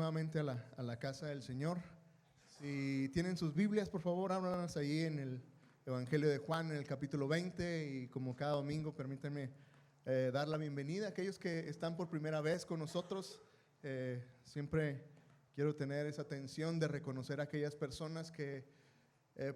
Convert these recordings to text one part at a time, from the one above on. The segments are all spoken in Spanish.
nuevamente a la casa del Señor. Si tienen sus Biblias, por favor, ábranlas ahí en el Evangelio de Juan, en el capítulo 20. Y como cada domingo, permítanme dar la bienvenida a aquellos que están por primera vez con nosotros. Siempre quiero tener esa atención de reconocer a aquellas personas que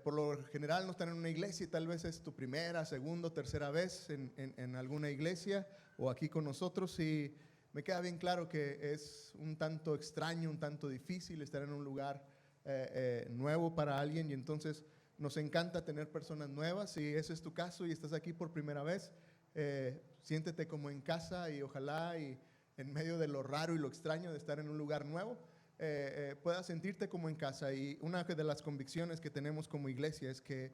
por lo general no están en una iglesia y tal vez es tu primera, segunda, tercera vez en alguna iglesia o aquí con nosotros. Y me queda bien claro que es un tanto extraño, un tanto difícil estar en un lugar nuevo para alguien, y entonces nos encanta tener personas nuevas. Si ese es tu caso y estás aquí por primera vez, siéntete como en casa, y ojalá y en medio de lo raro y lo extraño de estar en un lugar nuevo, puedas sentirte como en casa. Y una de las convicciones que tenemos como iglesia es que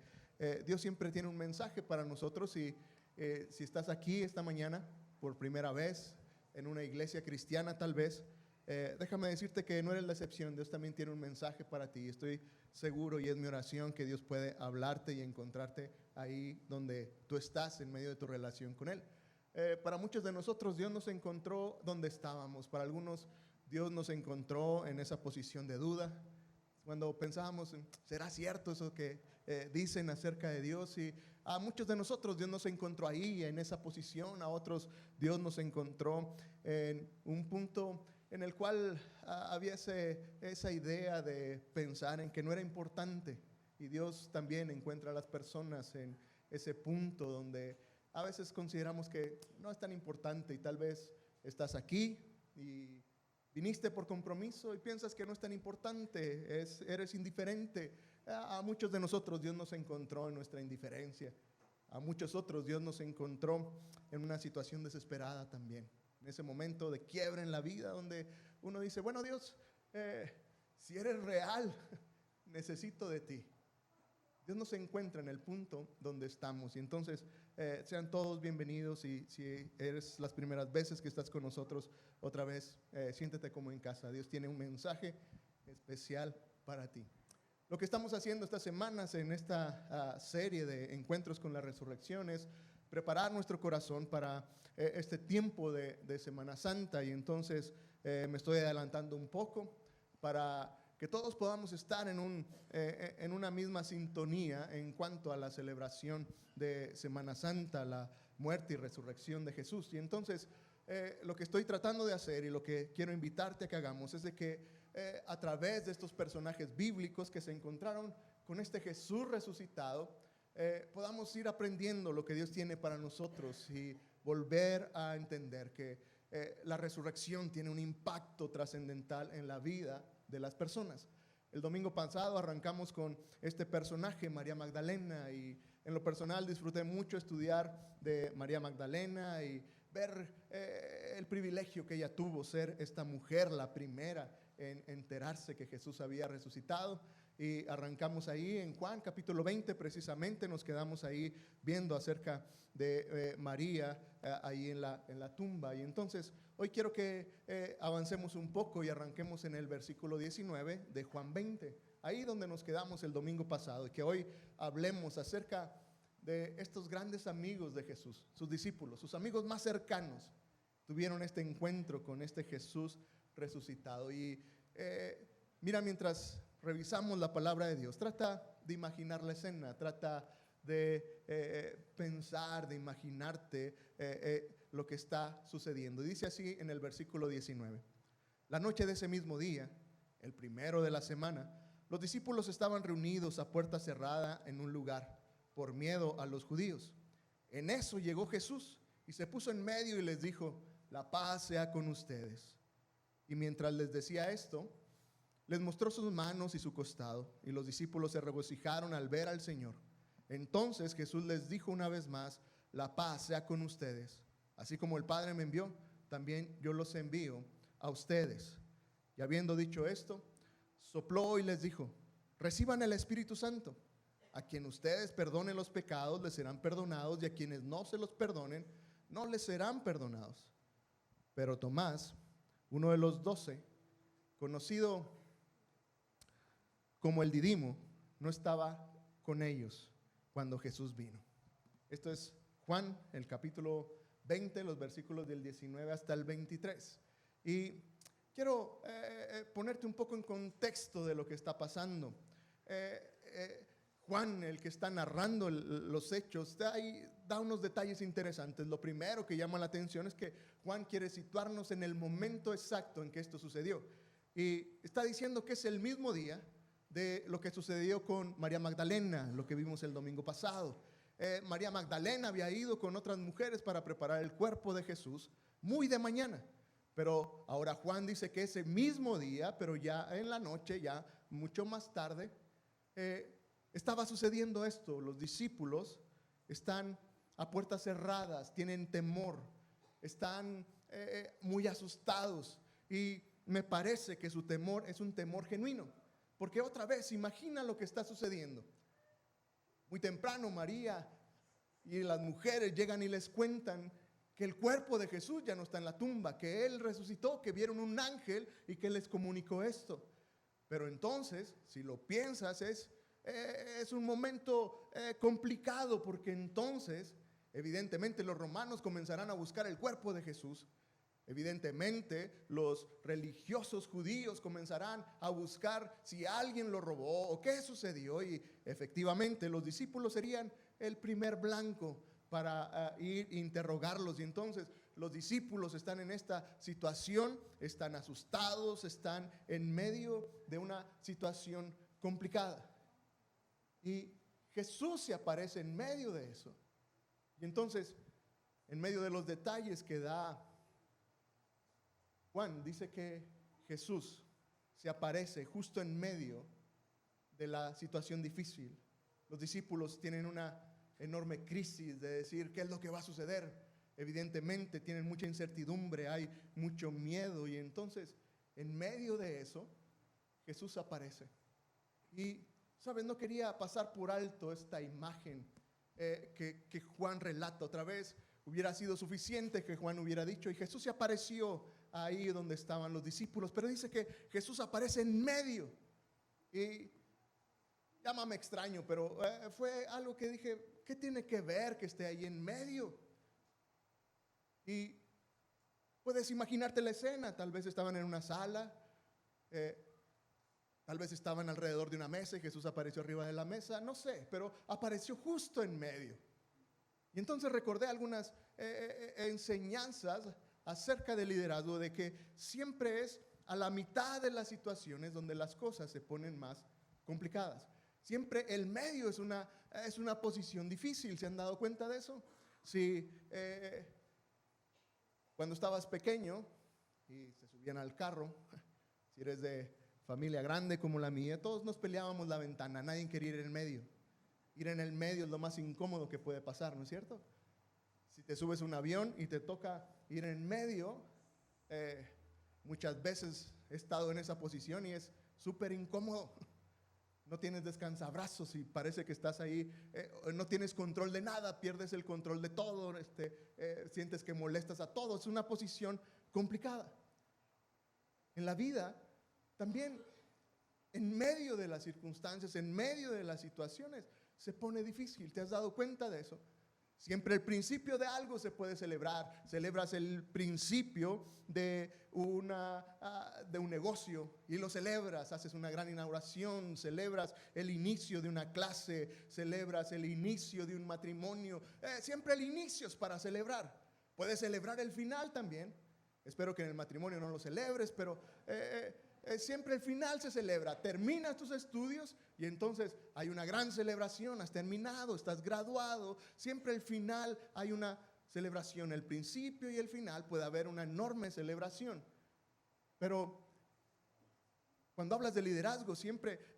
Dios siempre tiene un mensaje para nosotros. Y si estás aquí esta mañana por primera vez en una iglesia cristiana tal vez, déjame decirte que no eres la excepción. Dios también tiene un mensaje para ti. Estoy seguro, y es mi oración, que Dios puede hablarte y encontrarte ahí donde tú estás en medio de tu relación con Él. Para muchos de nosotros Dios nos encontró donde estábamos. Para algunos Dios nos encontró en esa posición de duda, cuando pensábamos, ¿será cierto eso que dicen acerca de Dios? Y a muchos de nosotros Dios nos encontró ahí, en esa posición. A otros Dios nos encontró en un punto en el cual había esa idea de pensar en que no era importante. Y Dios también encuentra a las personas en ese punto donde a veces consideramos que no es tan importante, y tal vez estás aquí y viniste por compromiso y piensas que no es tan importante, eres indiferente. A muchos de nosotros Dios nos encontró en nuestra indiferencia. A muchos otros Dios nos encontró en una situación desesperada también. En ese momento de quiebre en la vida donde uno dice, bueno, Dios, si eres real, necesito de ti. Dios nos encuentra en el punto donde estamos. Y entonces sean todos bienvenidos. Y si eres las primeras veces que estás con nosotros, otra vez siéntete como en casa. Dios tiene un mensaje especial para ti. Lo que estamos haciendo estas semanas en esta serie de encuentros con la resurrección es preparar nuestro corazón para este tiempo de Semana Santa. Y entonces me estoy adelantando un poco para que todos podamos estar en una misma sintonía en cuanto a la celebración de Semana Santa, la muerte y resurrección de Jesús. Y entonces lo que estoy tratando de hacer y lo que quiero invitarte a que hagamos es de que a través de estos personajes bíblicos que se encontraron con este Jesús resucitado, podamos ir aprendiendo lo que Dios tiene para nosotros y volver a entender que la resurrección tiene un impacto trascendental en la vida de las personas. El domingo pasado arrancamos con este personaje, María Magdalena, y en lo personal disfruté mucho estudiar de María Magdalena y ver el privilegio que ella tuvo, ser esta mujer la primera en enterarse que Jesús había resucitado. Y arrancamos ahí en Juan capítulo 20, precisamente nos quedamos ahí viendo acerca de María ahí en la tumba. Y entonces hoy quiero que avancemos un poco y arranquemos en el versículo 19 de Juan 20, ahí donde nos quedamos el domingo pasado, y que hoy hablemos acerca de estos grandes amigos de Jesús, sus discípulos, sus amigos más cercanos, tuvieron este encuentro con este Jesús resucitado. Y mira, mientras revisamos la palabra de Dios, trata de imaginar la escena, trata de pensar, de imaginarte lo que está sucediendo. Dice así en el versículo 19: la noche de ese mismo día, el primero de la semana, los discípulos estaban reunidos a puerta cerrada en un lugar, por miedo a los judíos. En eso llegó Jesús y se puso en medio y les dijo: la paz sea con ustedes. Y mientras les decía esto, les mostró sus manos y su costado, y los discípulos se regocijaron al ver al Señor. Entonces Jesús les dijo una vez más: la paz sea con ustedes. Así como el Padre me envió, también yo los envío a ustedes. Y habiendo dicho esto, sopló y les dijo: reciban el Espíritu Santo. A quien ustedes perdonen los pecados, les serán perdonados, y a quienes no se los perdonen, no les serán perdonados. Pero Tomás, uno de los 12, conocido como el Didimo, no estaba con ellos cuando Jesús vino. Esto es Juan, el capítulo 20, los versículos del 19 hasta el 23. Y quiero ponerte un poco en contexto de lo que está pasando. Juan, el que está narrando los hechos, da unos detalles interesantes. Lo primero que llama la atención es que Juan quiere situarnos en el momento exacto en que esto sucedió. Y está diciendo que es el mismo día de lo que sucedió con María Magdalena, lo que vimos el domingo pasado. María Magdalena había ido con otras mujeres para preparar el cuerpo de Jesús muy de mañana. Pero ahora Juan dice que ese mismo día, pero ya en la noche, ya mucho más tarde, estaba sucediendo esto. Los discípulos están a puertas cerradas, tienen temor, están muy asustados, y me parece que su temor es un temor genuino, porque otra vez imagina lo que está sucediendo. Muy temprano María y las mujeres llegan y les cuentan que el cuerpo de Jesús ya no está en la tumba, que Él resucitó, que vieron un ángel y que les comunicó esto. Pero entonces, si lo piensas, es un momento complicado, porque entonces, evidentemente, los romanos comenzarán a buscar el cuerpo de Jesús. Evidentemente, los religiosos judíos comenzarán a buscar si alguien lo robó o qué sucedió, y efectivamente los discípulos serían el primer blanco para ir a interrogarlos. Y entonces los discípulos están en esta situación, están asustados, están en medio de una situación complicada. Y Jesús se aparece en medio de eso. Y entonces, en medio de los detalles que da Juan, dice que Jesús se aparece justo en medio de la situación difícil. Los discípulos tienen una enorme crisis de decir qué es lo que va a suceder. Evidentemente tienen mucha incertidumbre, hay mucho miedo, y entonces en medio de eso Jesús aparece. Y ¿sabes? No quería pasar por alto esta imagen que Juan relata. Otra vez hubiera sido suficiente que Juan hubiera dicho: y Jesús se apareció ahí donde estaban los discípulos, pero dice que Jesús aparece en medio. Y llámame extraño, pero fue algo que dije, ¿qué tiene que ver que esté ahí en medio? Y puedes imaginarte la escena. Tal vez estaban en una sala, tal vez estaban alrededor de una mesa y Jesús apareció arriba de la mesa, no sé, pero apareció justo en medio. Y entonces recordé algunas enseñanzas acerca del liderazgo, de que siempre es a la mitad de las situaciones donde las cosas se ponen más complicadas. Siempre el medio es una posición difícil. ¿Se han dado cuenta de eso? Si cuando estabas pequeño y se subían al carro, si eres de familia grande como la mía, todos nos peleábamos la ventana, nadie quería ir en el medio. Ir en el medio es lo más incómodo que puede pasar, ¿no es cierto? Si te subes a un avión y te toca ir en medio, muchas veces he estado en esa posición y es súper incómodo. No tienes descansabrazos y parece que estás ahí, no tienes control de nada, pierdes el control de todo, sientes que molestas a todos. Es una posición complicada. En la vida también, en medio de las circunstancias, en medio de las situaciones, se pone difícil. ¿Te has dado cuenta de eso? Siempre el principio de algo se puede celebrar. Celebras el principio de un negocio y lo celebras, haces una gran inauguración, celebras el inicio de una clase, celebras el inicio de un matrimonio. Siempre el inicio es para celebrar. Puedes celebrar el final también. Espero que en el matrimonio no lo celebres, pero siempre el final se celebra. Terminas tus estudios y entonces hay una gran celebración. Has terminado, estás graduado. Siempre el final hay una celebración. El principio y el final puede haber una enorme celebración. Pero cuando hablas de liderazgo, siempre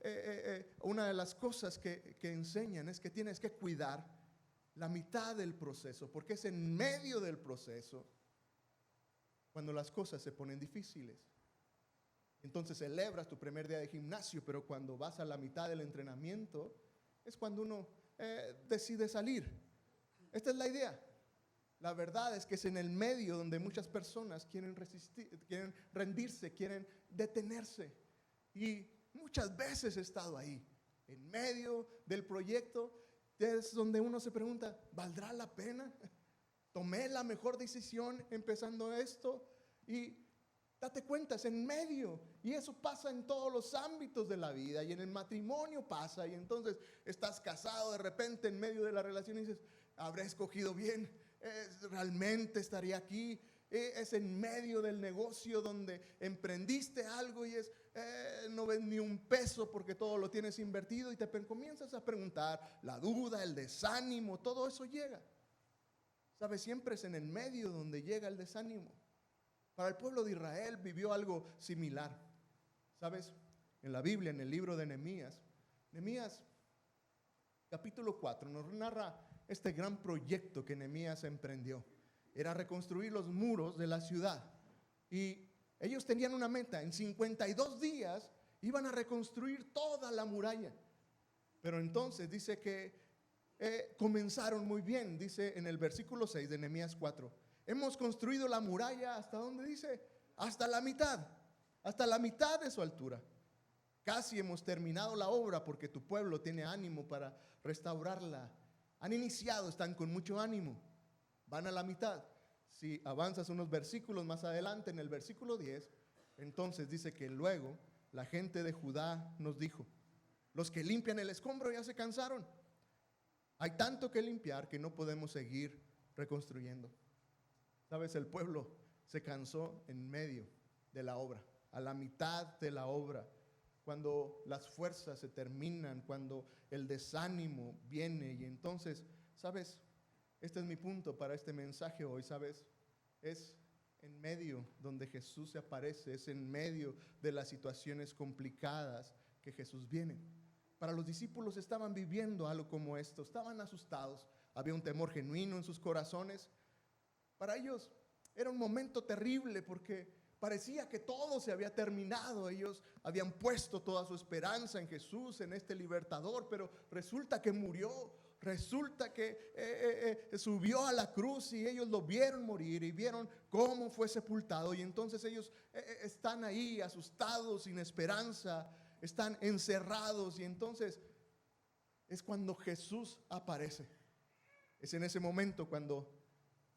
una de las cosas que enseñan es que tienes que cuidar la mitad del proceso, porque es en medio del proceso cuando las cosas se ponen difíciles. Entonces celebras tu primer día de gimnasio, pero cuando vas a la mitad del entrenamiento es cuando uno decide salir. Esta es la idea. La verdad es que es en el medio donde muchas personas quieren resistir, quieren rendirse, quieren detenerse. Y muchas veces he estado ahí, en medio del proyecto, es donde uno se pregunta, ¿valdrá la pena? ¿Tomé la mejor decisión empezando esto? Y Date cuenta, es en medio. Y eso pasa en todos los ámbitos de la vida. Y en el matrimonio pasa. Y entonces estás casado de repente en medio de la relación y dices, habré escogido bien. Realmente estaría aquí. Es en medio del negocio donde emprendiste algo y no ves ni un peso porque todo lo tienes invertido. Y te comienzas a preguntar, la duda, el desánimo, todo eso llega. ¿Sabes? Siempre es en el medio donde llega el desánimo. Para el pueblo de Israel vivió algo similar. ¿Sabes? En la Biblia, en el libro de Nehemías capítulo 4 nos narra este gran proyecto que Nehemías emprendió. Era reconstruir los muros de la ciudad. Y ellos tenían una meta, en 52 días iban a reconstruir toda la muralla. Pero entonces dice que comenzaron muy bien, dice en el versículo 6 de Nehemías 4. Hemos construido la muralla, ¿hasta dónde dice? Hasta la mitad de su altura. Casi hemos terminado la obra porque tu pueblo tiene ánimo para restaurarla. Han iniciado, están con mucho ánimo. Van a la mitad. Si avanzas unos versículos más adelante, en el versículo 10, entonces dice que luego la gente de Judá nos dijo, los que limpian el escombro ya se cansaron. Hay tanto que limpiar que no podemos seguir reconstruyendo. ¿Sabes? El pueblo se cansó en medio de la obra, a la mitad de la obra, cuando las fuerzas se terminan, cuando el desánimo viene. Y entonces, ¿sabes? Este es mi punto para este mensaje hoy, ¿sabes? Es en medio donde Jesús se aparece, es en medio de las situaciones complicadas que Jesús viene. Para los discípulos estaban viviendo algo como esto, estaban asustados, había un temor genuino en sus corazones. Para ellos era un momento terrible porque parecía que todo se había terminado. Ellos habían puesto toda su esperanza en Jesús, en este libertador, pero resulta que murió, resulta que subió a la cruz y ellos lo vieron morir y vieron cómo fue sepultado. Y entonces ellos están ahí asustados, sin esperanza, están encerrados. Y entonces es cuando Jesús aparece. Es en ese momento cuando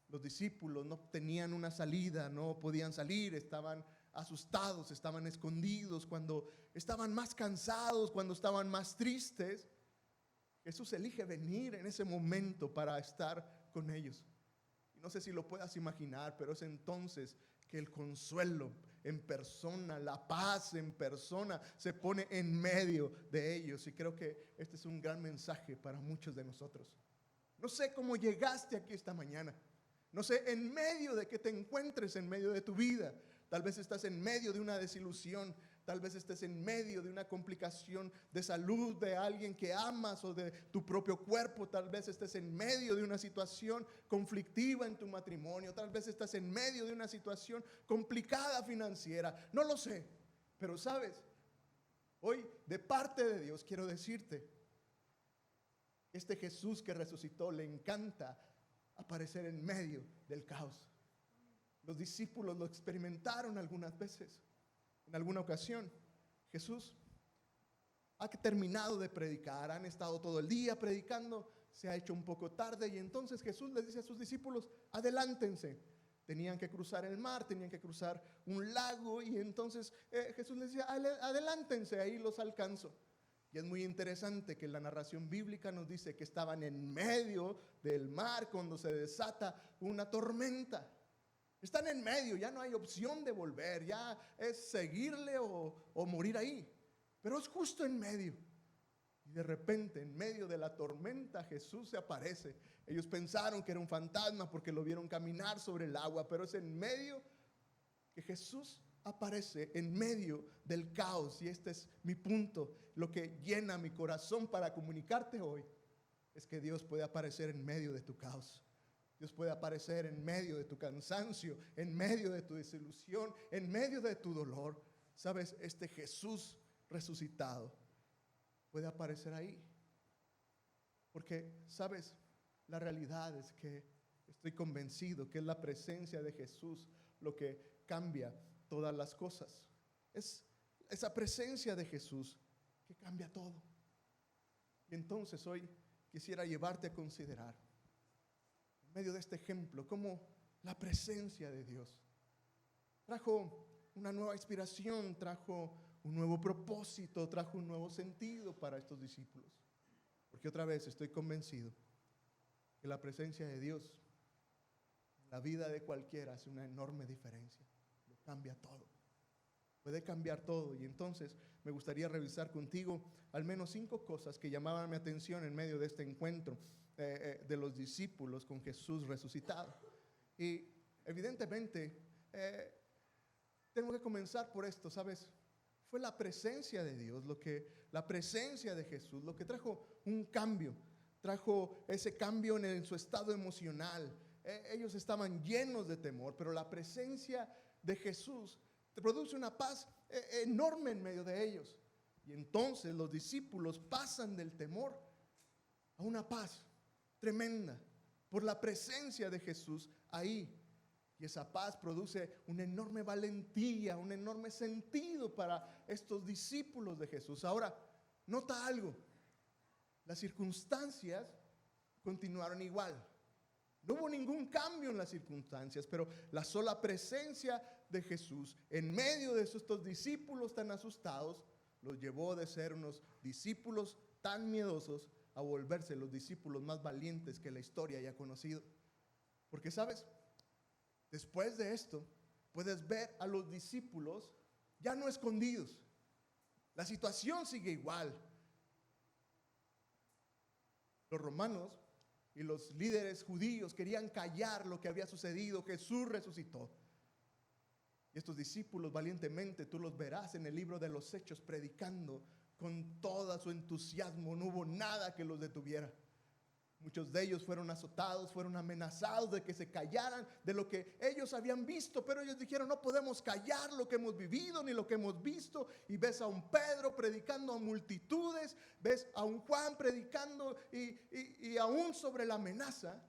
los discípulos no tenían una salida, no podían salir, estaban asustados, estaban escondidos, cuando estaban más cansados, cuando estaban más tristes. Jesús elige venir en ese momento para estar con ellos. Y no sé si lo puedas imaginar, pero es entonces que el consuelo en persona, la paz en persona se pone en medio de ellos. Y creo que este es un gran mensaje para muchos de nosotros. No sé cómo llegaste aquí esta mañana. No sé, en medio de que te encuentres en medio de tu vida. Tal vez estás en medio de una desilusión. Tal vez estés en medio de una complicación de salud de alguien que amas o de tu propio cuerpo. Tal vez estés en medio de una situación conflictiva en tu matrimonio. Tal vez estás en medio de una situación complicada financiera. No lo sé. Pero sabes, hoy de parte de Dios quiero decirte, este Jesús que resucitó le encanta aparecer en medio del caos. Los discípulos lo experimentaron algunas veces. En alguna ocasión, Jesús ha terminado de predicar, han estado todo el día predicando, se ha hecho un poco tarde y entonces Jesús les dice a sus discípulos, adelántense. Tenían que cruzar el mar, tenían que cruzar un lago y entonces Jesús les decía, adelántense, ahí los alcanzo. Y es muy interesante que la narración bíblica nos dice que estaban en medio del mar cuando se desata una tormenta. Están en medio, ya no hay opción de volver, ya es seguirle o morir ahí. Pero es justo en medio. Y de repente, en medio de la tormenta, Jesús se aparece. Ellos pensaron que era un fantasma porque lo vieron caminar sobre el agua, pero es en medio que Jesús aparece en medio del caos. Y este es mi punto, lo que llena mi corazón para comunicarte hoy es que Dios puede aparecer en medio de tu caos. Dios puede aparecer en medio de tu cansancio, en medio de tu desilusión, en medio de tu dolor. Sabes, este Jesús resucitado puede aparecer ahí. Porque, sabes, la realidad es que estoy convencido que es la presencia de Jesús lo que cambia todas las cosas. Es esa presencia de Jesús que cambia todo. Y entonces hoy quisiera llevarte a considerar, en medio de este ejemplo, cómo la presencia de Dios trajo una nueva inspiración, trajo un nuevo propósito, trajo un nuevo sentido para estos discípulos. Porque otra vez estoy convencido que la presencia de Dios en la vida de cualquiera hace una enorme diferencia. Lo cambia todo. Puede cambiar todo. Y entonces me gustaría revisar contigo al menos 5 cosas que llamaban mi atención en medio de este encuentro de los discípulos con Jesús resucitado. Y evidentemente tengo que comenzar por esto, ¿sabes? Fue la presencia de Dios, la presencia de Jesús, lo que trajo un cambio, trajo ese cambio en su estado emocional. Ellos estaban llenos de temor, pero la presencia de Jesús produce una paz enorme en medio de ellos. Y entonces los discípulos pasan del temor a una paz tremenda por la presencia de Jesús ahí. Y esa paz produce una enorme valentía, un enorme sentido para estos discípulos de Jesús. Ahora, nota algo. Las circunstancias continuaron igual. No hubo ningún cambio en las circunstancias, pero la sola presencia de Jesús en medio de estos discípulos tan asustados los llevó de ser unos discípulos tan miedosos a volverse los discípulos más valientes que la historia haya conocido. Porque, ¿sabes? Después de esto, puedes ver a los discípulos ya no escondidos. La situación sigue igual. Los romanos y los líderes judíos querían callar lo que había sucedido. Jesús resucitó. Y estos discípulos valientemente, tú los verás en el libro de los Hechos predicando con todo su entusiasmo. No hubo nada que los detuviera. Muchos de ellos fueron azotados, fueron amenazados de que se callaran de lo que ellos habían visto, pero ellos dijeron: no podemos callar lo que hemos vivido ni lo que hemos visto. Y ves a un Pedro predicando a multitudes, ves a un Juan predicando y aún sobre la amenaza,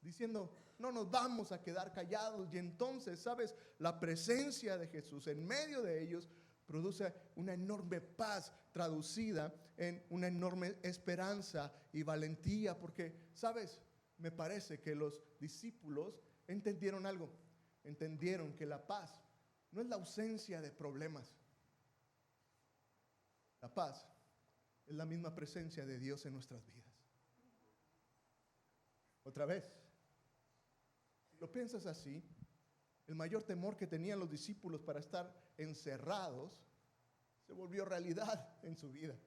diciendo: no nos vamos a quedar callados. Y entonces, ¿sabes? La presencia de Jesús en medio de ellos produce una enorme paz traducida en una enorme esperanza y valentía. Porque, ¿sabes? Me parece que los discípulos entendieron algo. Entendieron que la paz no es la ausencia de problemas. La paz es la misma presencia de Dios en nuestras vidas. Otra vez, si lo piensas así, el mayor temor que tenían los discípulos para estar encerrados se volvió realidad en su vida.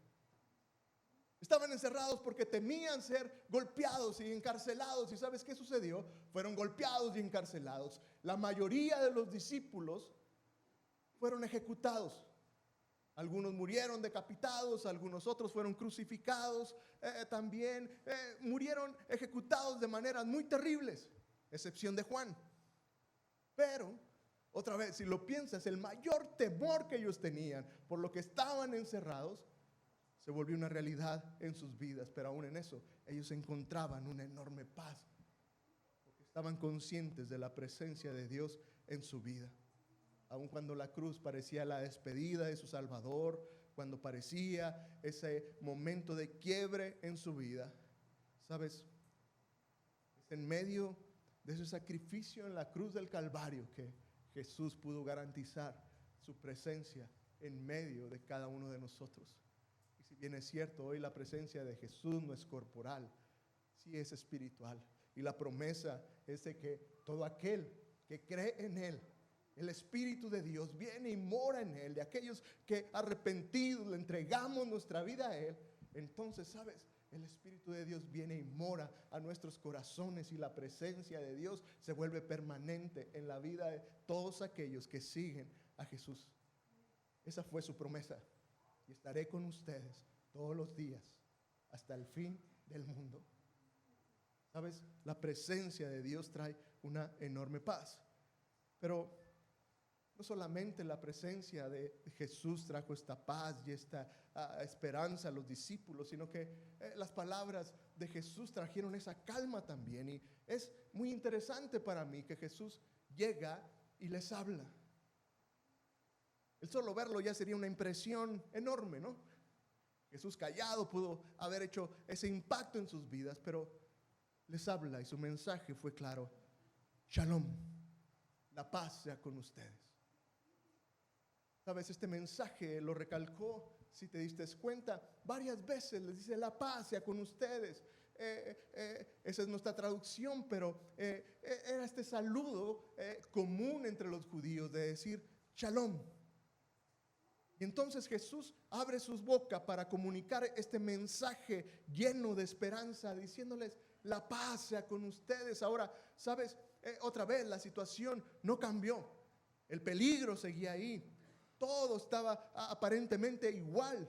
Estaban encerrados porque temían ser golpeados y encarcelados. ¿Y sabes qué sucedió? Fueron golpeados y encarcelados. La mayoría de los discípulos fueron ejecutados. Algunos murieron decapitados, algunos otros fueron crucificados, también murieron ejecutados de maneras muy terribles, excepción de Juan. Pero, otra vez, si lo piensas, el mayor temor que ellos tenían por lo que estaban encerrados se volvió una realidad en sus vidas. Pero aún en eso, ellos encontraban una enorme paz, porque estaban conscientes de la presencia de Dios en su vida. Aun cuando la cruz parecía la despedida de su Salvador, cuando parecía ese momento de quiebre en su vida, ¿sabes? Es en medio de ese sacrificio en la cruz del Calvario que Jesús pudo garantizar su presencia en medio de cada uno de nosotros. Y si bien es cierto, hoy la presencia de Jesús no es corporal, sí es espiritual. Y la promesa es de que todo aquel que cree en Él, el Espíritu de Dios viene y mora en Él. De aquellos que arrepentidos le entregamos nuestra vida a Él, entonces, ¿sabes? El Espíritu de Dios viene y mora a nuestros corazones, y la presencia de Dios se vuelve permanente en la vida de todos aquellos que siguen a Jesús. Esa fue su promesa. Y estaré con ustedes todos los días hasta el fin del mundo. ¿Sabes? La presencia de Dios trae una enorme paz. Pero no solamente la presencia de Jesús trajo esta paz y esta esperanza a los discípulos, sino que las palabras de Jesús trajeron esa calma también. Y es muy interesante para mí que Jesús llega y les habla. El solo verlo ya sería una impresión enorme, ¿no? Jesús callado pudo haber hecho ese impacto en sus vidas, pero les habla y su mensaje fue claro: Shalom, la paz sea con ustedes. Sabes, este mensaje lo recalcó, si te diste cuenta, varias veces les dice: la paz sea con ustedes. Esa es nuestra traducción, pero era este saludo común entre los judíos de decir shalom. Y entonces Jesús abre sus bocas para comunicar este mensaje lleno de esperanza, diciéndoles: la paz sea con ustedes. Ahora, sabes, otra vez la situación no cambió, el peligro seguía ahí, todo estaba aparentemente igual,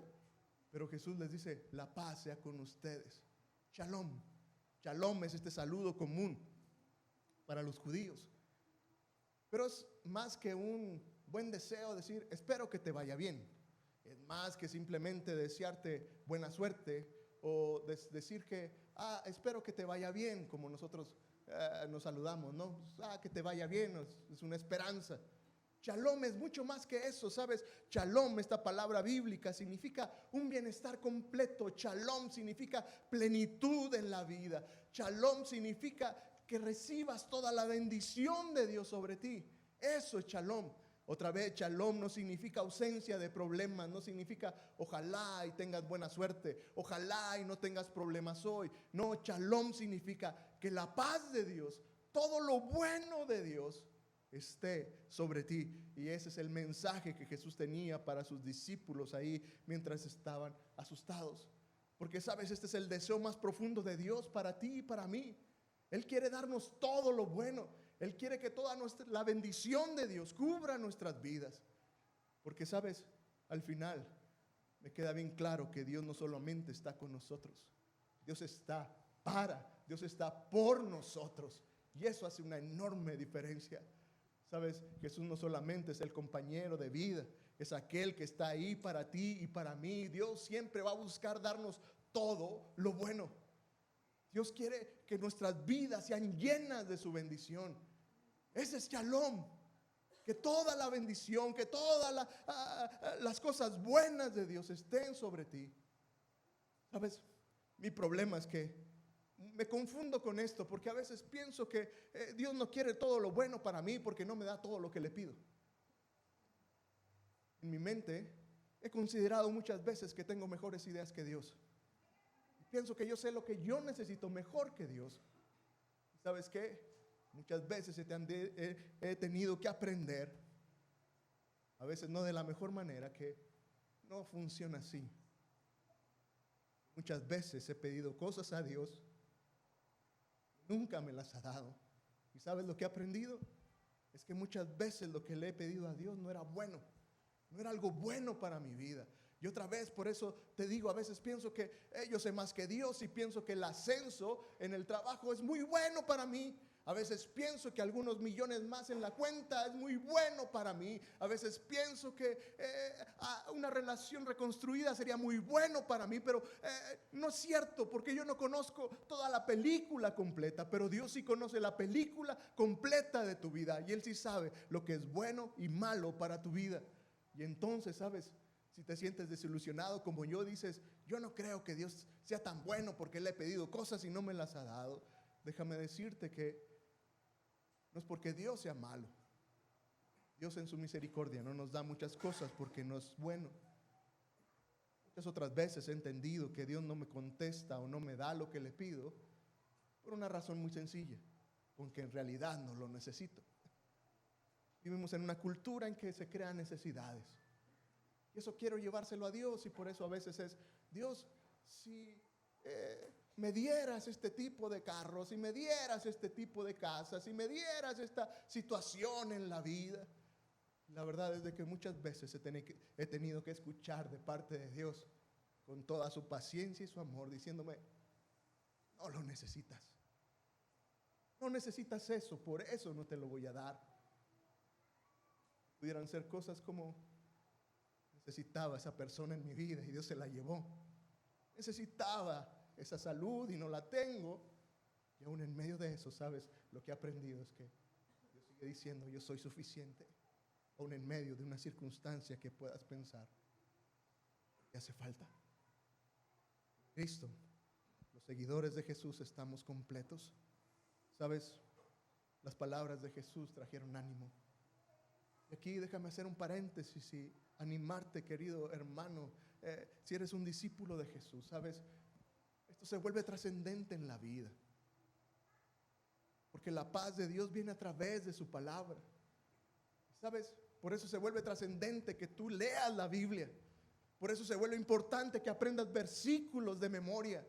pero Jesús les dice: la paz sea con ustedes. Shalom. Shalom es este saludo común para los judíos, pero es más que un buen deseo decir: espero que te vaya bien. Es más que simplemente desearte buena suerte o decir que espero que te vaya bien, como nosotros nos saludamos, ¿no? Que te vaya bien, es una esperanza. Shalom es mucho más que eso, ¿sabes? Shalom, esta palabra bíblica, significa un bienestar completo. Shalom significa plenitud en la vida. Shalom significa que recibas toda la bendición de Dios sobre ti. Eso es shalom. Otra vez, shalom no significa ausencia de problemas, no significa ojalá y tengas buena suerte, ojalá y no tengas problemas hoy. No, shalom significa que la paz de Dios, todo lo bueno de Dios esté sobre ti. Y ese es el mensaje que Jesús tenía para sus discípulos ahí mientras estaban asustados. Porque sabes, este es el deseo más profundo de Dios para ti y para mí. Él quiere darnos todo lo bueno. Él quiere que toda la bendición de Dios cubra nuestras vidas. Porque sabes, al final me queda bien claro que Dios no solamente está con nosotros, Dios está por nosotros. Y eso hace una enorme diferencia. Sabes, Jesús no solamente es el compañero de vida, es aquel que está ahí para ti y para mí. Dios siempre va a buscar darnos todo lo bueno. Dios quiere que nuestras vidas sean llenas de su bendición. Ese es shalom. Que toda la bendición, que todas las cosas buenas de Dios estén sobre ti. ¿Sabes? Mi problema es que me confundo con esto, porque a veces pienso que Dios no quiere todo lo bueno para mí porque no me da todo lo que le pido. En mi mente he considerado muchas veces que tengo mejores ideas que Dios. Pienso que yo sé lo que yo necesito mejor que Dios. ¿Sabes qué? Muchas veces he tenido que aprender, a veces no de la mejor manera, que no funciona así. Muchas veces he pedido cosas a Dios, nunca me las ha dado. ¿Y sabes lo que he aprendido? Es que muchas veces lo que le he pedido a Dios no era bueno, no era algo bueno para mi vida. Y otra vez, por eso te digo, a veces pienso que yo sé más que Dios y pienso que el ascenso en el trabajo es muy bueno para mí. A veces pienso que algunos millones más en la cuenta es muy bueno para mí. A veces pienso que una relación reconstruida sería muy bueno para mí, pero no es cierto, porque yo no conozco toda la película completa, pero Dios sí conoce la película completa de tu vida y Él sí sabe lo que es bueno y malo para tu vida. Y entonces, ¿sabes? Si te sientes desilusionado como yo, dices: yo no creo que Dios sea tan bueno porque le he pedido cosas y no me las ha dado. Déjame decirte que no es porque Dios sea malo. Dios en su misericordia no nos da muchas cosas porque no es bueno. Muchas otras veces he entendido que Dios no me contesta o no me da lo que le pido por una razón muy sencilla, porque en realidad no lo necesito. Vivimos en una cultura en que se crean necesidades. Y eso quiero llevárselo a Dios, y por eso a veces es: Dios, si me dieras este tipo de carros, si me dieras este tipo de casas, si me dieras esta situación en la vida. La verdad es de que muchas veces he tenido que escuchar de parte de Dios con toda su paciencia y su amor, diciéndome: no lo necesitas. No necesitas eso, por eso no te lo voy a dar. Pudieran ser cosas como: necesitaba esa persona en mi vida y Dios se la llevó. Necesitaba esa salud y no la tengo. Y aún en medio de eso, ¿sabes? Lo que he aprendido es que Dios sigue diciendo: yo soy suficiente. Aún en medio de una circunstancia que puedas pensar que hace falta. Cristo, los seguidores de Jesús, estamos completos. ¿Sabes? Las palabras de Jesús trajeron ánimo. Aquí déjame hacer un paréntesis y animarte, querido hermano, si eres un discípulo de Jesús, ¿sabes? Esto se vuelve trascendente en la vida. Porque la paz de Dios viene a través de su palabra. ¿Sabes? Por eso se vuelve trascendente que tú leas la Biblia. Por eso se vuelve importante que aprendas versículos de memoria.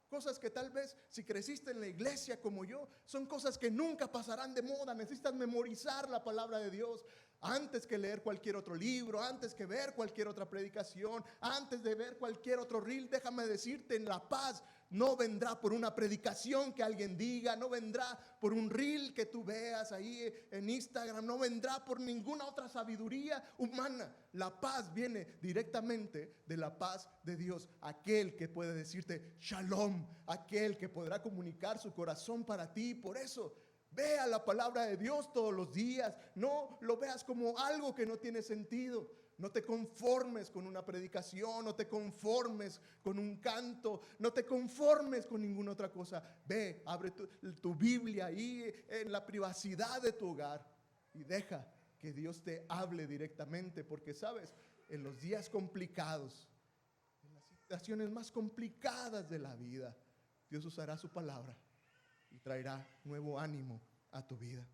Cosas que tal vez si creciste en la iglesia como yo, son cosas que nunca pasarán de moda. Necesitas memorizar la palabra de Dios antes que leer cualquier otro libro, antes que ver cualquier otra predicación, antes de ver cualquier otro reel. Déjame decirte, en la paz no vendrá por una predicación que alguien diga, no vendrá por un reel que tú veas ahí en Instagram, no vendrá por ninguna otra sabiduría humana. La paz viene directamente de la paz de Dios, aquel que puede decirte shalom, aquel que podrá comunicar su corazón para ti. Por eso vea la palabra de Dios todos los días, no lo veas como algo que no tiene sentido. No te conformes con una predicación, no te conformes con un canto, no te conformes con ninguna otra cosa. Ve, abre tu Biblia ahí en la privacidad de tu hogar y deja que Dios te hable directamente, porque sabes, en los días complicados, en las situaciones más complicadas de la vida, Dios usará su palabra y traerá nuevo ánimo a tu vida.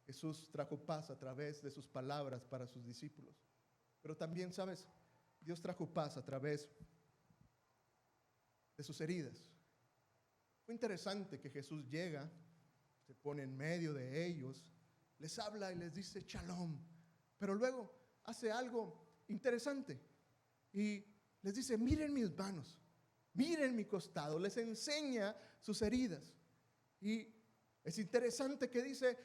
Jesús trajo paz a través de sus palabras para sus discípulos. Pero también, ¿sabes? Dios trajo paz a través de sus heridas. Fue interesante que Jesús llega, se pone en medio de ellos, les habla y les dice shalom. Pero luego hace algo interesante y les dice, miren mis manos, miren mi costado. Les enseña sus heridas. Y es interesante que dice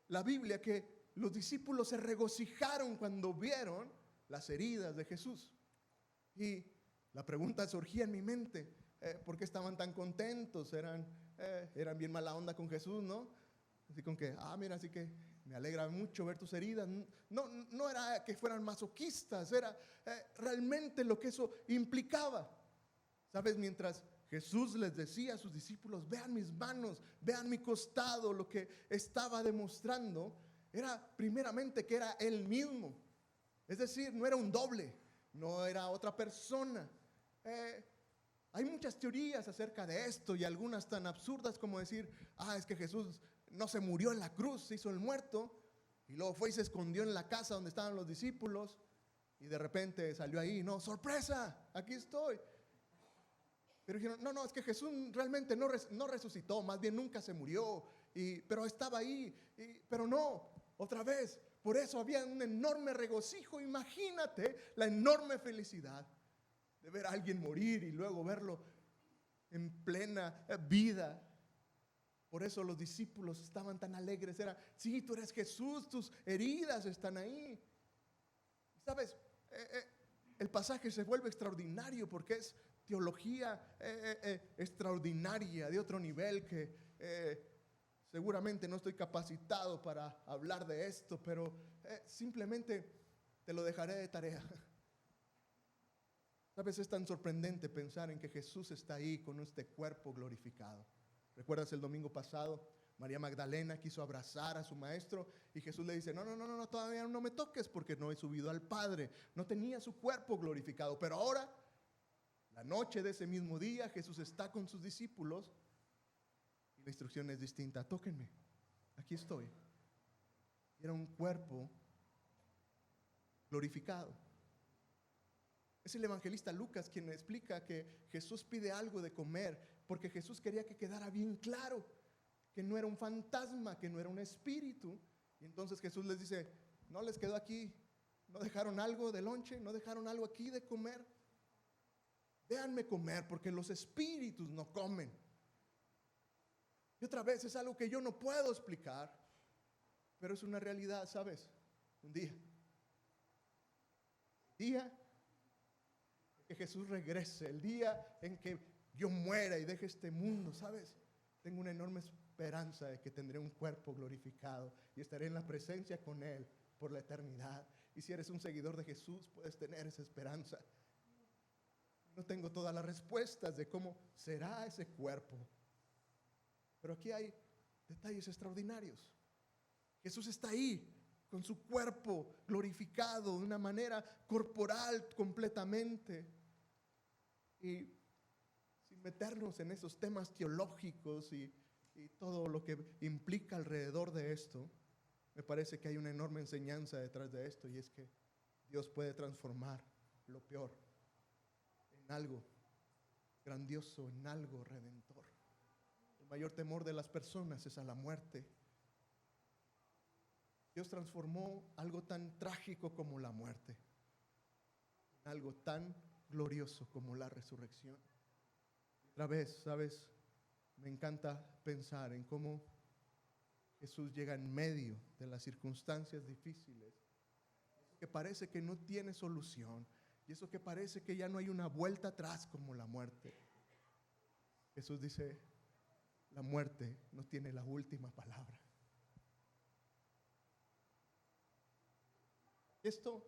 la Biblia que los discípulos se regocijaron cuando vieron las heridas de Jesús. Y la pregunta surgía en mi mente, ¿por qué estaban tan contentos? Eran bien mala onda con Jesús, ¿no? Así con que, mira, así que me alegra mucho ver tus heridas. No era que fueran masoquistas, era realmente lo que eso implicaba. ¿Sabes? Mientras Jesús les decía a sus discípulos, vean mis manos, vean mi costado, lo que estaba demostrando era primeramente que era Él mismo. Es decir, no era un doble, no era otra persona. Hay muchas teorías acerca de esto y algunas tan absurdas como decir, es que Jesús no se murió en la cruz, se hizo el muerto y luego fue y se escondió en la casa donde estaban los discípulos y de repente salió ahí, no, sorpresa, aquí estoy. Pero dijeron, no, es que Jesús realmente no resucitó, más bien nunca se murió, pero estaba ahí, pero no, otra vez. Por eso había un enorme regocijo. Imagínate la enorme felicidad de ver a alguien morir y luego verlo en plena vida. Por eso los discípulos estaban tan alegres. Era, sí, tú eres Jesús, tus heridas están ahí. ¿Sabes? El pasaje se vuelve extraordinario porque es teología extraordinaria de otro nivel que seguramente no estoy capacitado para hablar de esto, pero simplemente te lo dejaré de tarea. ¿Sabes? Es tan sorprendente pensar en que Jesús está ahí con este cuerpo glorificado. ¿Recuerdas el domingo pasado? María Magdalena quiso abrazar a su maestro y Jesús le dice, no, todavía no me toques porque no he subido al Padre. No tenía su cuerpo glorificado, pero ahora, la noche de ese mismo día, Jesús está con sus discípulos y la instrucción es distinta. Tóquenme, aquí estoy. Era un cuerpo glorificado. Es el evangelista Lucas quien explica que Jesús pide algo de comer porque Jesús quería que quedara bien claro que no era un fantasma, que no era un espíritu. Y entonces Jesús les dice, no les quedó aquí, no dejaron algo de lonche, no dejaron algo aquí de comer. Véanme comer porque los espíritus no comen. Y otra vez es algo que yo no puedo explicar, pero es una realidad, ¿sabes? Un día que Jesús regrese, el día en que yo muera y deje este mundo, ¿sabes? Tengo una enorme esperanza de que tendré un cuerpo glorificado y estaré en la presencia con Él por la eternidad. Y si eres un seguidor de Jesús, puedes tener esa esperanza. No tengo todas las respuestas de cómo será ese cuerpo, pero aquí hay detalles extraordinarios. Jesús está ahí con su cuerpo glorificado de una manera corporal completamente. Y sin meternos en esos temas teológicos y todo lo que implica alrededor de esto, me parece que hay una enorme enseñanza detrás de esto, y es que Dios puede transformar lo peor en algo grandioso, en algo redentor. El mayor temor de las personas es a la muerte. Dios transformó algo tan trágico como la muerte en algo tan glorioso como la resurrección. Otra vez, ¿sabes? Me encanta pensar en cómo Jesús llega en medio de las circunstancias difíciles, que parece que no tiene solución, y eso que parece que ya no hay una vuelta atrás como la muerte. Jesús dice, la muerte no tiene la última palabra. Esto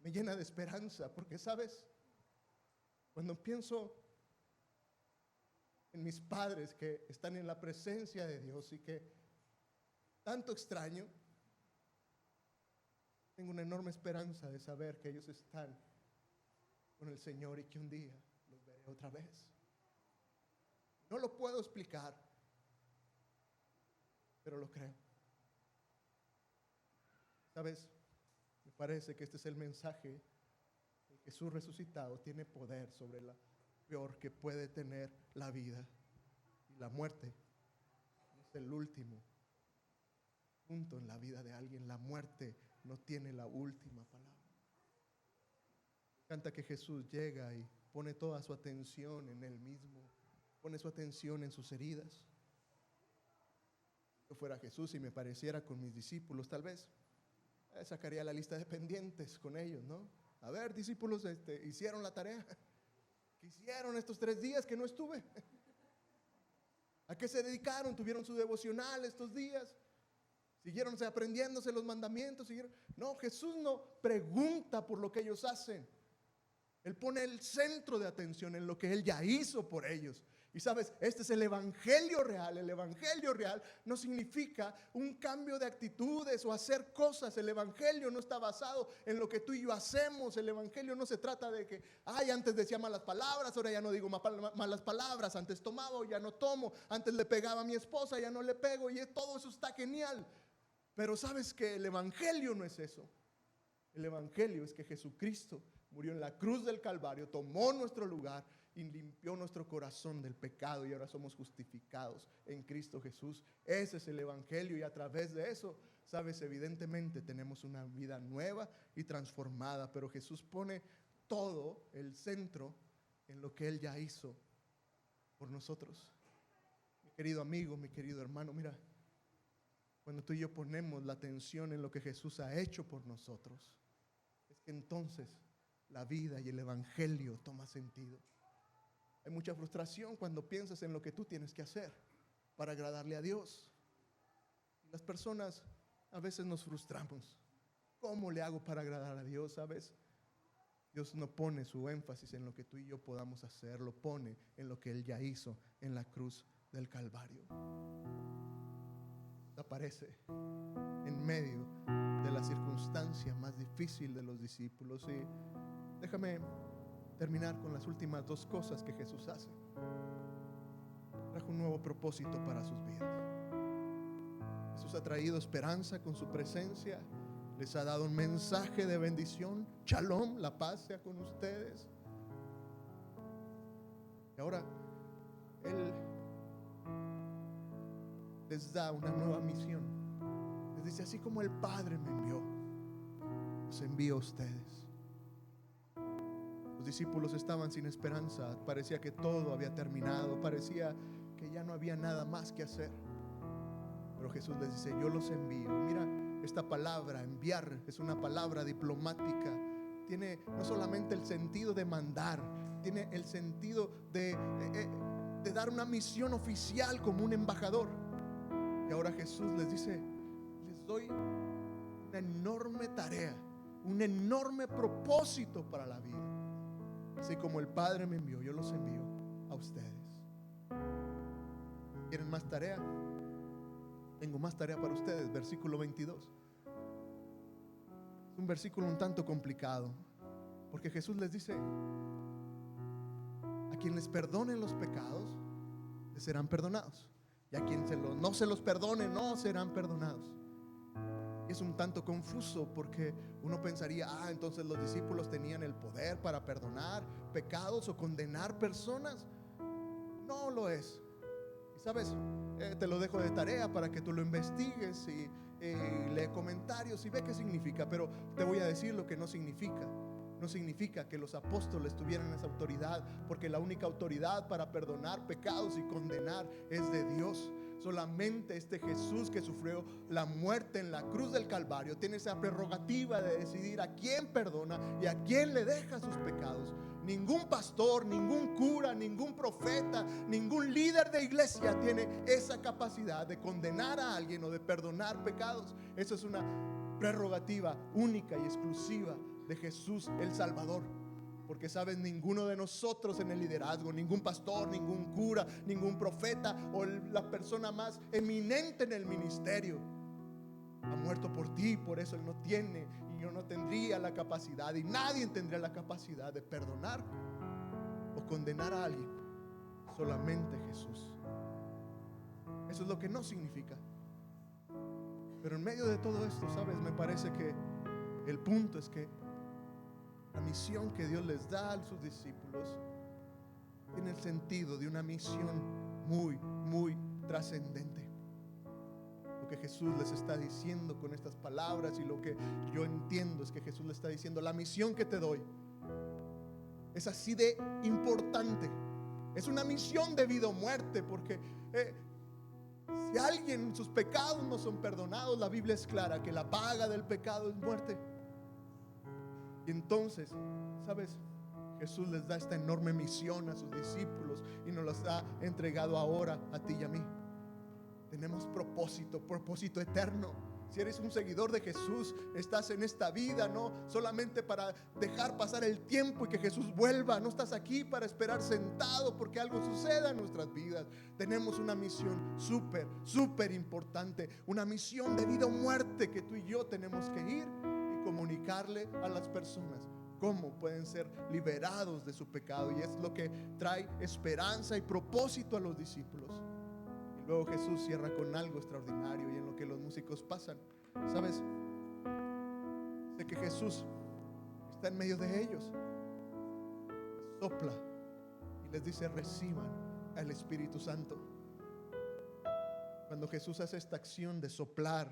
me llena de esperanza, porque sabes, cuando pienso en mis padres que están en la presencia de Dios y que tanto extraño, tengo una enorme esperanza de saber que ellos están con el Señor y que un día los veré otra vez. No lo puedo explicar, pero lo creo. ¿Sabes? Me parece que este es el mensaje. El Jesús resucitado tiene poder sobre la peor que puede tener la vida. Y la muerte es el último punto en la vida de alguien. La muerte no tiene la última palabra. Me encanta que Jesús llega y pone toda su atención en Él mismo. Pone su atención en sus heridas. Si yo fuera Jesús y me pareciera con mis discípulos, tal vez sacaría la lista de pendientes con ellos, ¿no? A ver, discípulos, hicieron la tarea. ¿Qué hicieron estos 3 días que no estuve? ¿A qué se dedicaron? ¿Tuvieron su devocional estos días? ¿Siguieron aprendiéndose los mandamientos? No, Jesús no pregunta por lo que ellos hacen. Él pone el centro de atención en lo que Él ya hizo por ellos. Y sabes, este es el evangelio real. El evangelio real no significa un cambio de actitudes o hacer cosas. El evangelio no está basado en lo que tú y yo hacemos. El evangelio no se trata de que, antes decía malas palabras, ahora ya no digo malas palabras. Antes tomaba, ya no tomo. Antes le pegaba a mi esposa, ya no le pego. Y todo eso está genial. Pero sabes que el evangelio no es eso. El evangelio es que Jesucristo murió en la cruz del Calvario, tomó nuestro lugar y limpió nuestro corazón del pecado, y ahora somos justificados en Cristo Jesús. Ese es el evangelio, y a través de eso, sabes, evidentemente tenemos una vida nueva y transformada, pero Jesús pone todo el centro en lo que Él ya hizo por nosotros. Mi querido amigo, mi querido hermano, mira, cuando tú y yo ponemos la atención en lo que Jesús ha hecho por nosotros, es que entonces la vida y el evangelio toma sentido. Hay mucha frustración cuando piensas en lo que tú tienes que hacer para agradarle a Dios. Las personas a veces nos frustramos. ¿Cómo le hago para agradar a Dios? ¿Sabes? Dios no pone su énfasis en lo que tú y yo podamos hacer, lo pone en lo que Él ya hizo en la cruz del Calvario. Aparece en medio de la circunstancia más difícil de los discípulos. Y déjame terminar con las últimas 2 cosas que Jesús hace. Trajo un nuevo propósito para sus vidas. Jesús ha traído esperanza con su presencia. Les ha dado un mensaje de bendición. Shalom, la paz sea con ustedes. Y ahora Él les da una nueva misión. Les dice, así como el Padre me envió, los envío a ustedes. Los discípulos estaban sin esperanza. Parecía que todo había terminado. Parecía que ya no había nada más que hacer. Pero Jesús les dice, yo los envío. Mira, esta palabra, enviar, es una palabra diplomática. Tiene no solamente el sentido de mandar, tiene el sentido de dar una misión oficial como un embajador. Y ahora Jesús les dice, les doy una enorme tarea, un enorme propósito para la vida. Así como el Padre me envió, yo los envío a ustedes. ¿Quieren más tarea? Tengo más tarea para ustedes, versículo 22. Es un versículo un tanto complicado, porque Jesús les dice: a quien les perdonen los pecados, les serán perdonados, y a quien no se los perdone, no serán perdonados. Y es un tanto confuso, porque uno pensaría: entonces los discípulos tenían el poder para perdonar pecados o condenar personas. No lo es. Y sabes, te lo dejo de tarea para que tú lo investigues y lee comentarios y ve qué significa. Pero te voy a decir lo que no significa. No significa que los apóstoles tuvieran esa autoridad, porque la única autoridad para perdonar pecados y condenar es de Dios. Solamente este Jesús que sufrió la muerte en la cruz del Calvario tiene esa prerrogativa de decidir a quién perdona y a quién le deja sus pecados. Ningún pastor, ningún cura, ningún profeta, ningún líder de iglesia tiene esa capacidad de condenar a alguien o de perdonar pecados. Eso es una prerrogativa única y exclusiva de Jesús el Salvador. Porque sabes, ninguno de nosotros en el liderazgo, ningún pastor, ningún cura, ningún profeta o la persona más eminente en el ministerio ha muerto por ti. Por eso Él no tiene, y yo no tendría la capacidad, y nadie tendría la capacidad de perdonar o condenar a alguien. Solamente Jesús. Eso es lo que no significa. Pero en medio de todo esto, sabes, me parece que el punto es que la misión que Dios les da a sus discípulos tiene el sentido de una misión muy, muy trascendente. Lo que Jesús les está diciendo con estas palabras, y lo que yo entiendo, es que Jesús les está diciendo: la misión que te doy es así de importante. Es una misión de vida o muerte, porque si alguien, sus pecados no son perdonados, la Biblia es clara que la paga del pecado es muerte. Y entonces, ¿sabes? Jesús les da esta enorme misión a sus discípulos y nos las ha entregado ahora a ti y a mí. Tenemos propósito eterno. Si eres un seguidor de Jesús, estás en esta vida no solamente para dejar pasar el tiempo y que Jesús vuelva. No estás aquí para esperar sentado porque algo suceda en nuestras vidas. Tenemos una misión súper importante, una misión de vida o muerte, que tú y yo tenemos que ir y comunicarle a las personas cómo pueden ser liberados de su pecado. Y es lo que trae esperanza y propósito a los discípulos. Y luego Jesús cierra con algo extraordinario, y en lo que los músicos pasan, ¿sabes? De que Jesús está en medio de ellos, sopla y les dice: reciban al Espíritu Santo. Cuando Jesús hace esta acción de soplar,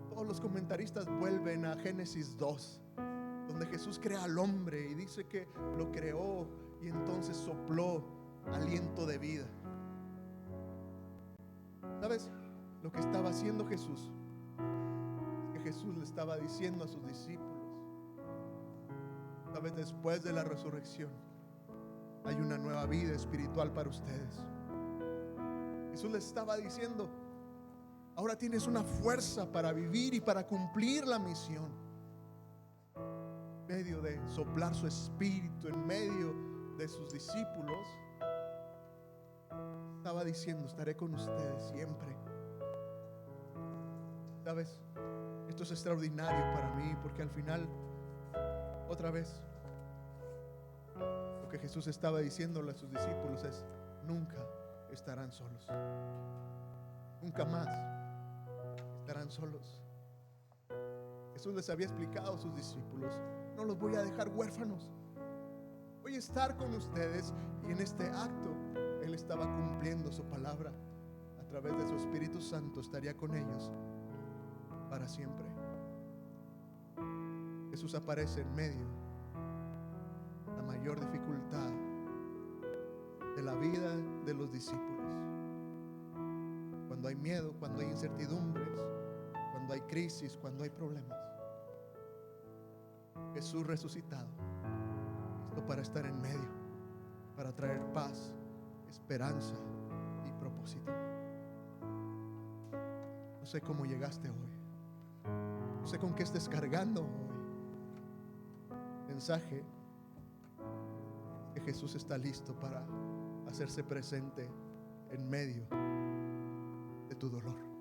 todos los comentaristas vuelven a Génesis 2, donde Jesús crea al hombre y dice que lo creó y entonces sopló aliento de vida. ¿Sabes? Lo que estaba haciendo Jesús es que Jesús le estaba diciendo a sus discípulos: ¿sabes? Después de la resurrección hay una nueva vida espiritual para ustedes. Jesús les estaba diciendo: ahora tienes una fuerza para vivir y para cumplir la misión. En medio de soplar su espíritu en medio de sus discípulos, estaba diciendo: estaré con ustedes siempre. ¿Sabes? Esto es extraordinario para mí, porque al final, otra vez, lo que Jesús estaba diciéndole a sus discípulos es: nunca estarán solos. Nunca más estarán solos. Jesús les había explicado a sus discípulos: no los voy a dejar huérfanos, voy a estar con ustedes. Y en este acto Él estaba cumpliendo su palabra. A través de su Espíritu Santo estaría con ellos para siempre. Jesús aparece en medio de la mayor dificultad de la vida de los discípulos. Cuando hay miedo, cuando hay incertidumbres, cuando hay crisis, cuando hay problemas, Jesús resucitado, listo para estar en medio, para traer paz, esperanza y propósito. No sé cómo llegaste hoy, no sé con qué estés cargando hoy. Mensaje que Jesús está listo para hacerse presente en medio de tu dolor.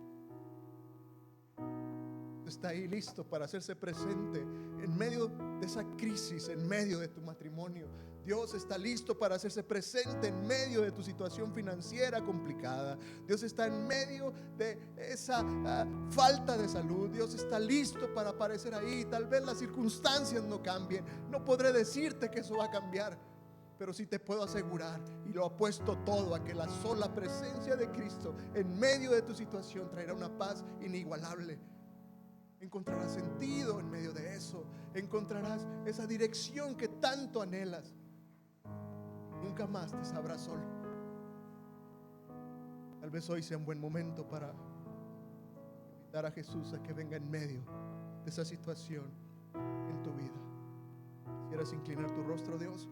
está ahí listo para hacerse presente en medio de esa crisis, en medio de tu matrimonio. Dios está listo para hacerse presente en medio de tu situación financiera complicada. Dios está en medio de esa falta de salud. Dios está listo para aparecer ahí. Tal vez las circunstancias no cambien. No podré decirte que eso va a cambiar, pero sí te puedo asegurar, y lo apuesto todo a que la sola presencia de Cristo en medio de tu situación traerá una paz inigualable. Encontrarás sentido en medio de eso. Encontrarás esa dirección que tanto anhelas. Nunca más te sabrás solo. Tal vez hoy sea un buen momento para invitar a Jesús a que venga en medio de esa situación en tu vida. ¿Quisieras inclinar tu rostro, Dios?